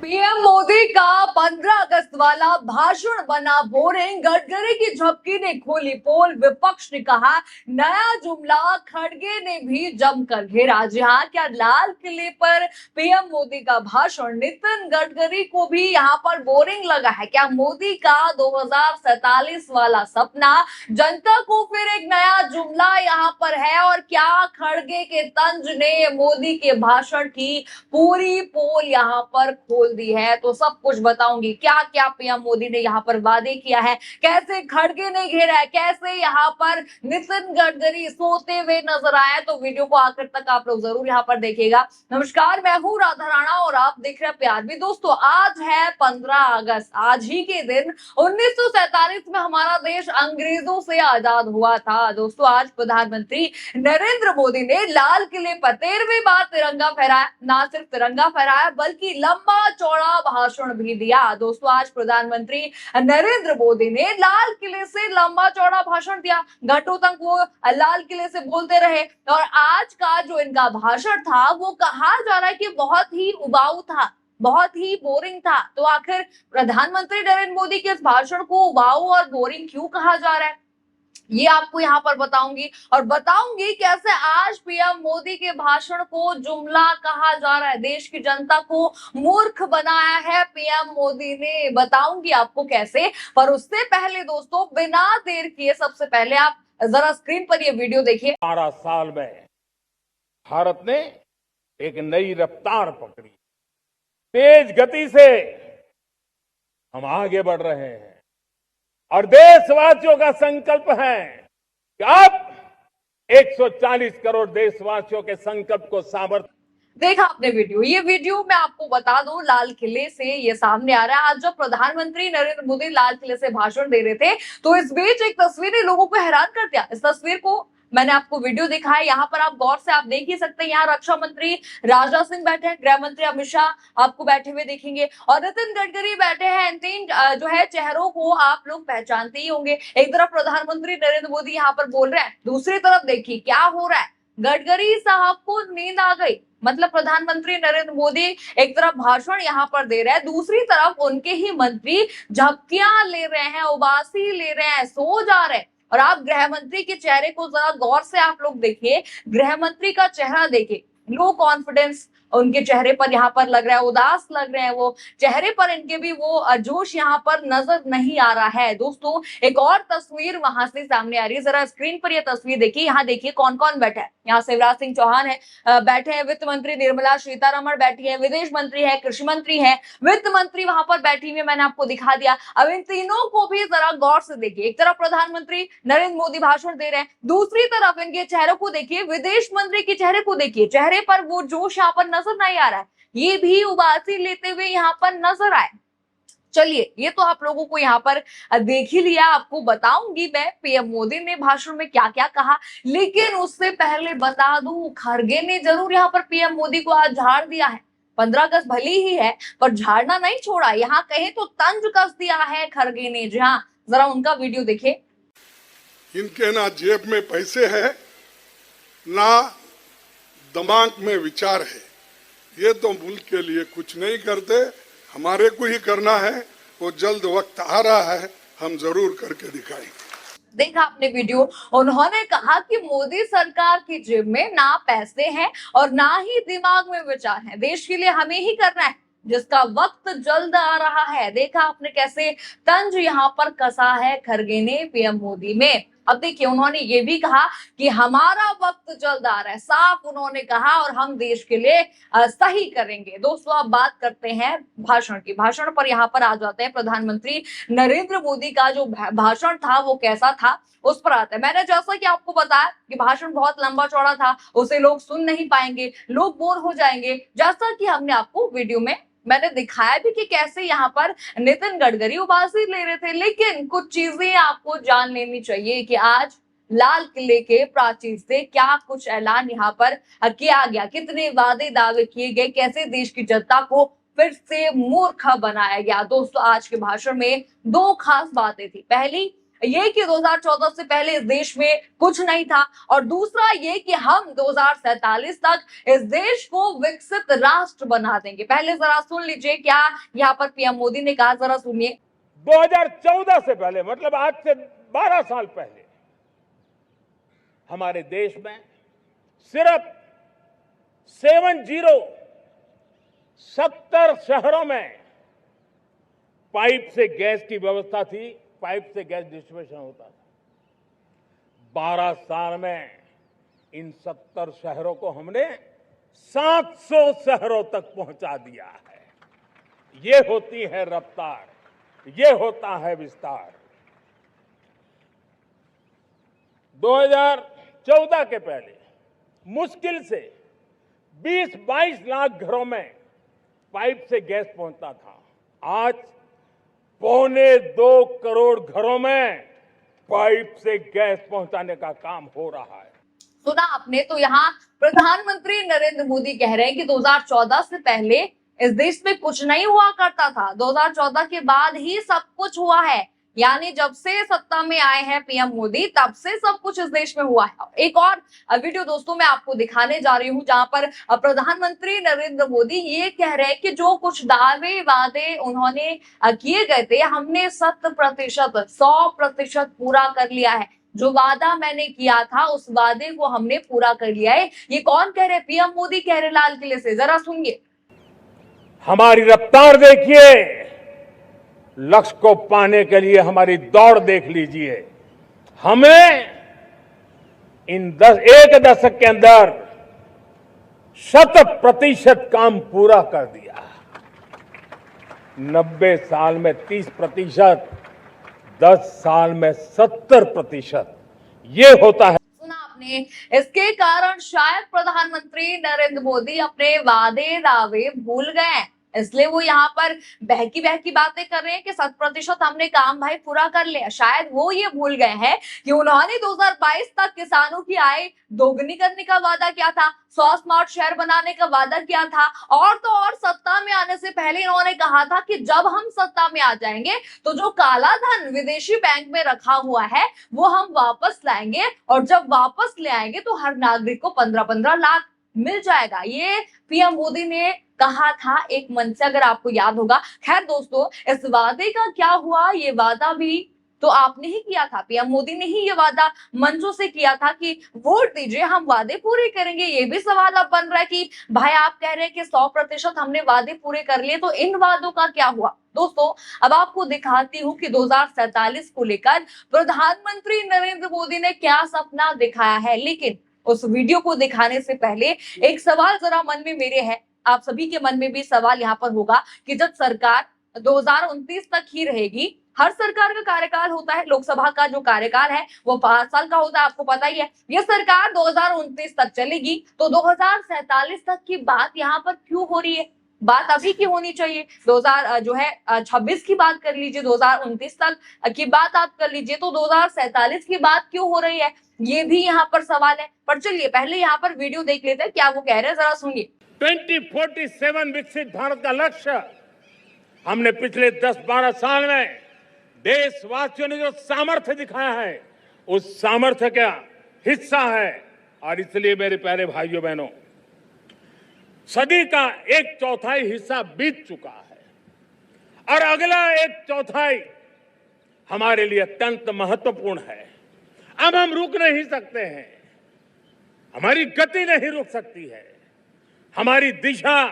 PM Modi का 15 अगस्त वाला भाषण बना बोरिंग। गडकरी की झपकी ने खोली पोल। विपक्ष ने कहा नया जुमला। खड़गे ने भी जमकर घेरा। जी हाँ, क्या लाल किले पर पीएम मोदी का भाषण नितिन गडकरी को भी यहाँ पर बोरिंग लगा है? क्या मोदी का 2047 वाला सपना जनता को फिर एक नया जुमला यहाँ पर है? और क्या खड़गे के तंज ने मोदी के भाषण की पूरी पोल यहाँ पर खोल दी है? तो सब कुछ बताऊंगी। क्या क्या पीएम मोदी ने यहाँ पर वादे किया है, कैसे खड़गे ने घेरा है, कैसे यहाँ पर नितिन गडकरी सोते हुए नजर आए, तो वीडियो को आखिर तक आप लोग जरूर यहाँ पर देखिएगा। नमस्कार, मैं हूँ राधा राणा और आप देख रहे हैं प्यार भी। दोस्तों, आज है 15 अगस्त। आज ही के दिन 1947 में हमारा देश अंग्रेजों से आजाद हुआ था। दोस्तों, आज प्रधानमंत्री नरेंद्र मोदी ने लाल किले पर 13वीं बार तिरंगा फहराया। ना सिर्फ तिरंगा फहराया बल्कि लंबा चौड़ा भाषण भी दिया। दोस्तों, आज प्रधानमंत्री नरेंद्र मोदी ने लाल किले से लंबा चौड़ा भाषण दिया। घंटों तक वो लाल किले से बोलते रहे और आज का जो इनका भाषण था वो कहा जा रहा है कि बहुत ही उबाऊ था, बहुत ही बोरिंग था। तो आखिर प्रधानमंत्री नरेंद्र मोदी के इस भाषण को उबाऊ और बोरिंग क्यों कहा जा रहा है, ये आपको यहाँ पर बताऊंगी। और बताऊंगी कैसे आज पीएम मोदी के भाषण को जुमला कहा जा रहा है। देश की जनता को मूर्ख बनाया है पीएम मोदी ने। बताऊंगी आपको कैसे। पर उससे पहले दोस्तों, बिना देर किए सबसे पहले आप जरा स्क्रीन पर ये वीडियो देखिए। 12 साल में भारत ने एक नई रफ्तार पकड़ी। तेज गति से हम आगे बढ़ रहे हैं और देशवासियों का संकल्प है कि अब 140 करोड़ देशवासियों के संकल्प को सामर्थ्य। देखा आपने वीडियो। ये वीडियो मैं आपको बता दूं, लाल किले से ये सामने आ रहा है। आज जब प्रधानमंत्री नरेंद्र मोदी लाल किले से भाषण दे रहे थे तो इस बीच एक तस्वीर ने लोगों को हैरान कर दिया। इस तस्वीर को मैंने आपको वीडियो दिखाया, यहाँ पर आप गौर से आप देख ही सकते हैं। यहाँ रक्षा मंत्री राजनाथ सिंह बैठे हैं, गृह मंत्री अमित शाह आपको बैठे हुए देखेंगे और नितिन गडकरी बैठे हैं। इन तीन जो है चेहरों को आप लोग पहचानते ही होंगे। एक तरफ प्रधानमंत्री नरेंद्र मोदी यहाँ पर बोल रहे हैं, दूसरी तरफ देखिए क्या हो रहा है। गडकरी साहब को नींद आ गई। मतलब प्रधानमंत्री नरेंद्र मोदी एक तरफ भाषण यहाँ पर दे रहे हैं, दूसरी तरफ उनके ही मंत्री झपकियां ले रहे हैं, उबासी ले रहे हैं, सो जा रहे हैं। और आप गृह मंत्री के चेहरे को जरा गौर से आप लोग देखिए। गृह मंत्री का चेहरा देखिए, लो कॉन्फिडेंस उनके चेहरे पर यहाँ पर लग रहा है, उदास लग रहे हैं वो। चेहरे पर इनके भी वो जोश यहाँ पर नजर नहीं आ रहा है। दोस्तों, एक और तस्वीर वहां से सामने आ रही है, जरा स्क्रीन पर ये तस्वीर देखिए। यहाँ देखिए कौन कौन बैठा है। यहाँ शिवराज सिंह चौहान है, बैठे हैं वित्त मंत्री निर्मला सीतारमण बैठी है, विदेश मंत्री है, कृषि मंत्री है, वित्त मंत्री वहां पर बैठी हुई है, मैंने आपको दिखा दिया। अब इन तीनों को भी जरा गौर से देखिए। एक तरफ प्रधानमंत्री नरेंद्र मोदी भाषण दे रहे हैं, दूसरी तरफ इनके चेहरे को देखिए, विदेश मंत्री के चेहरे को देखिए। चेहरे पर वो जोश यहाँ पर नजर नहीं आ रहा है, ये भी उबासी लेते हुए यहाँ पर नजर आए। चलिए, ये तो आप लोगों को यहाँ पर देख ही लिया। आपको बताऊंगी मैं पीएम मोदी ने भाषण में क्या क्या कहा, लेकिन उससे पहले बता दूं खड़गे ने जरूर यहाँ पर पीएम मोदी को आज झाड़ दिया है। 15 अगस्त भले ही है पर झाड़ना नहीं छोड़ा, यहाँ कहे तो तंज कस दिया है खड़गे ने। जी हाँ, जरा उनका वीडियो देखिए। इनके ना जेब में पैसे है ना दिमाग में विचार है। ये तो मुल्क के लिए कुछ नहीं करते, हमारे को ही करना है। वो जल्द वक्त आ रहा है, हम जरूर करके दिखाएंगे। देखा आपने वीडियो। उन्होंने कहा कि मोदी सरकार की जेब में ना पैसे हैं और ना ही दिमाग में विचार है। देश के लिए हमें ही करना है, जिसका वक्त जल्द आ रहा है। देखा आपने कैसे तंज यहाँ पर कसा है खड़गे ने पीएम मोदी में। अब देखिए, उन्होंने ये भी कहा कि हमारा वक्त जल्द आ रहा है, साफ उन्होंने कहा, और हम देश के लिए सही करेंगे। दोस्तों, अब बात करते हैं भाषण की। भाषण पर यहाँ पर आ जाते हैं। प्रधानमंत्री नरेंद्र मोदी का जो भाषण था वो कैसा था उस पर आते हैं। मैंने जैसा कि आपको बताया कि भाषण बहुत लंबा चौड़ा था, उसे लोग सुन नहीं पाएंगे, लोग बोर हो जाएंगे। जैसा कि हमने आपको वीडियो में मैंने दिखाया भी कि कैसे यहाँ पर नितिन गडकरी उबासी ले रहे थे। लेकिन कुछ चीजें आपको जान लेनी चाहिए कि आज लाल किले के प्राचीर से क्या कुछ ऐलान यहाँ पर किया गया, कितने वादे दावे किए गए, कैसे देश की जनता को फिर से मूर्ख बनाया गया। दोस्तों, आज के भाषण में दो खास बातें थी। पहली, ये कि 2014 से पहले इस देश में कुछ नहीं था, और दूसरा ये कि हम 2047 तक इस देश को विकसित राष्ट्र बना देंगे। पहले जरा सुन लीजिए क्या यहाँ पर पीएम मोदी ने कहा, जरा सुनिए। 2014 से पहले, मतलब आज से 12 साल पहले, हमारे देश में सिर्फ 70 शहरों में पाइप से गैस की व्यवस्था थी, पाइप से गैस डिस्ट्रीब्यूशन होता था। 12 साल में इन 70 शहरों को हमने 700 शहरों तक पहुंचा दिया है। ये होती है रफ्तार, ये होता है विस्तार। 2014 के पहले मुश्किल से 20-22 लाख घरों में पाइप से गैस पहुंचता था। आज 1.25 करोड़ घरों में पाइप से गैस पहुंचाने का काम हो रहा है। सुना आपने, तो यहाँ प्रधानमंत्री नरेंद्र मोदी कह रहे हैं कि 2014 से पहले इस देश में कुछ नहीं हुआ करता था, 2014 के बाद ही सब कुछ हुआ है। यानी जब से सत्ता में आए हैं पीएम मोदी, तब से सब कुछ इस देश में हुआ है। एक और वीडियो दोस्तों मैं आपको दिखाने जा रही हूं, जहां पर प्रधानमंत्री नरेंद्र मोदी ये कह रहे हैं कि जो कुछ दावे वादे उन्होंने किए गए थे, हमने 100% पूरा कर लिया है। जो वादा मैंने किया था उस वादे को हमने पूरा कर लिया है। ये कौन कह रहे हैं? पीएम मोदी कह रहे लाल किले से, जरा सुनिए। हमारी रफ्तार देखिए, लक्ष्य को पाने के लिए हमारी दौड़ देख लीजिए। हमें इन एक दशक के अंदर 100% काम पूरा कर दिया। 90 साल में 30%, 10 साल में 70%, ये होता है। सुना आपने, इसके कारण शायद प्रधानमंत्री नरेंद्र मोदी अपने वादे दावे भूल गए हैं, इसलिए वो यहाँ पर बहकी बहकी बातें कर रहे हैं कि 100% हमने काम भाई पूरा कर लिया। शायद वो ये भूल गए हैं कि उन्होंने 2022 तक किसानों की आय दोगुनी करने का वादा किया था, 100 स्मार्ट शहर बनाने का वादा किया था, और तो और सत्ता में आने से पहले इन्होंने कहा था कि जब हम सत्ता में आ जाएंगे तो जो काला धन विदेशी बैंक में रखा हुआ है वो हम वापस लाएंगे, और जब वापस ले आएंगे तो हर नागरिक को 15-15 लाख मिल जाएगा। ये पीएम मोदी ने कहा था एक मंच से, अगर आपको याद होगा। खैर दोस्तों, इस वादे का क्या हुआ? ये वादा भी तो आपने ही किया था, पीएम मोदी ने ही ये वादा मंचों से किया था कि वोट दीजिए, हम वादे पूरे करेंगे। ये भी सवाल अब बन रहा है कि भाई आप कह रहे हैं कि 100% हमने वादे पूरे कर लिए, तो इन वादों का क्या हुआ? दोस्तों अब आपको दिखाती हूँ कि 2047 को लेकर प्रधानमंत्री नरेंद्र मोदी ने क्या सपना दिखाया है। लेकिन उस वीडियो को दिखाने से पहले एक सवाल जरा मन में मेरे है, आप सभी के मन में भी सवाल यहाँ पर होगा कि जब सरकार 2029 तक ही रहेगी, हर सरकार का कार्यकाल होता है, लोकसभा का जो कार्यकाल है वो 5 साल का होता है, आपको पता ही है। ये सरकार 2029 तक चलेगी, तो 2047 तक की बात यहाँ पर क्यों हो रही है? बात अभी की होनी चाहिए। 2026 की बात कर लीजिए, 2029 तक की बात आप कर लीजिए, तो 2047 की बात क्यों हो रही है? ये भी यहाँ पर सवाल है। पर चलिए पहले यहाँ पर वीडियो देख लेते हैं, क्या वो कह रहे हैं, जरा सुनिए। 2047 विकसित भारत का लक्ष्य हमने पिछले 10-12 साल में देशवासियों ने जो सामर्थ्य दिखाया है, उस सामर्थ्य का हिस्सा है। और इसलिए मेरे प्यारे भाइयों बहनों, सदी का 1/4 हिस्सा बीत चुका है, और अगला 1/4 हमारे लिए अत्यंत महत्वपूर्ण है। अब हम रुक नहीं सकते हैं, हमारी गति नहीं रुक सकती है, हमारी दिशा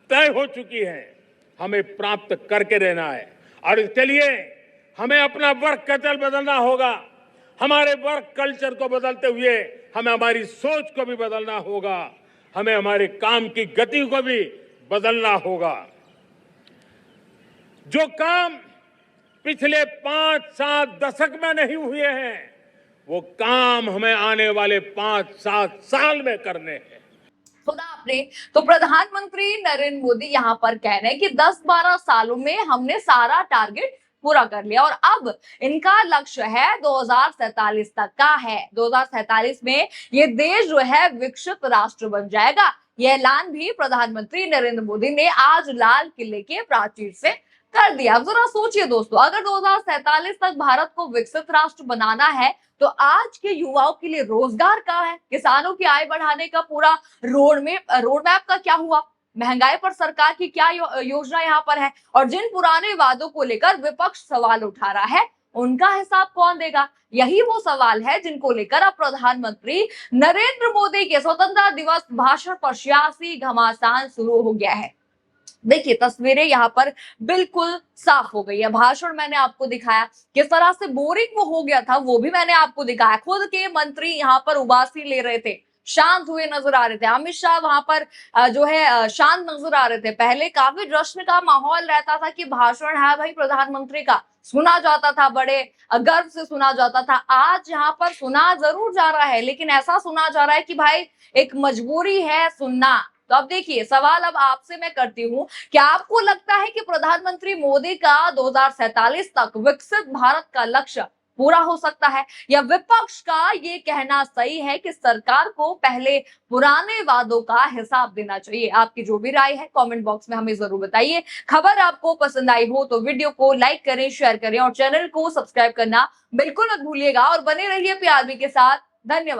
तय हो चुकी है, हमें प्राप्त करके रहना है। और इसके लिए हमें अपना वर्क कल्चर बदलना होगा, हमारे वर्क कल्चर को बदलते हुए हमें हमारी सोच को भी बदलना होगा, हमें हमारे काम की गति को भी बदलना होगा। जो काम पिछले 5-7 दशक में नहीं हुए हैं, वो काम हमें आने वाले 5-7 साल में करने हैं। सुना आपने, तो प्रधानमंत्री नरेंद्र मोदी यहाँ पर कह रहे हैं कि 10-12 सालों में हमने सारा टारगेट पूरा कर लिया, और अब इनका लक्ष्य है 2047 तक का है। 2047 में ये देश जो है विकसित राष्ट्र बन जाएगा। यह ऐलान भी प्रधानमंत्री नरेंद्र मोदी ने आज लाल किले के प्राचीर से कर दिया। अब जरा सोचिए दोस्तों, अगर 2047 तक भारत को विकसित राष्ट्र बनाना है तो आज के युवाओं के लिए रोजगार कहाँ है? किसानों की आय बढ़ाने का पूरा रोड मैप का क्या हुआ? महंगाई पर सरकार की क्या योजना यहाँ पर है? और जिन पुराने वादों को लेकर विपक्ष सवाल उठा रहा है, उनका हिसाब कौन देगा? यही वो सवाल है जिनको लेकर अब प्रधानमंत्री नरेंद्र मोदी के स्वतंत्रता दिवस भाषण पर सियासी घमासान शुरू हो गया है। देखिए, तस्वीरें यहाँ पर बिल्कुल साफ हो गई है। भाषण मैंने आपको दिखाया, किस तरह से बोरिंग वो हो गया था वो भी मैंने आपको दिखाया। खुद के मंत्री यहाँ पर उबासी ले रहे थे, शांत हुए नजर आ रहे थे। अमित शाह वहां पर जो है शांत नजर आ रहे थे। पहले काफी जश्न का माहौल रहता था कि भाषण है भाई प्रधानमंत्री का, सुना जाता था, बड़े गर्व से सुना जाता था। आज यहाँ पर सुना जरूर जा रहा है, लेकिन ऐसा सुना जा रहा है कि भाई एक मजबूरी है सुनना। तो अब देखिए, सवाल अब आपसे मैं करती हूँ, क्या आपको लगता है कि प्रधानमंत्री मोदी का 2047 तक विकसित भारत का लक्ष्य पूरा हो सकता है, या विपक्ष का ये कहना सही है कि सरकार को पहले पुराने वादों का हिसाब देना चाहिए? आपकी जो भी राय है कमेंट बॉक्स में हमें जरूर बताइए। खबर आपको पसंद आई हो तो वीडियो को लाइक करें, शेयर करें और चैनल को सब्सक्राइब करना बिल्कुल मत भूलिएगा। और बने रहिए पीआरबी के साथ। धन्यवाद।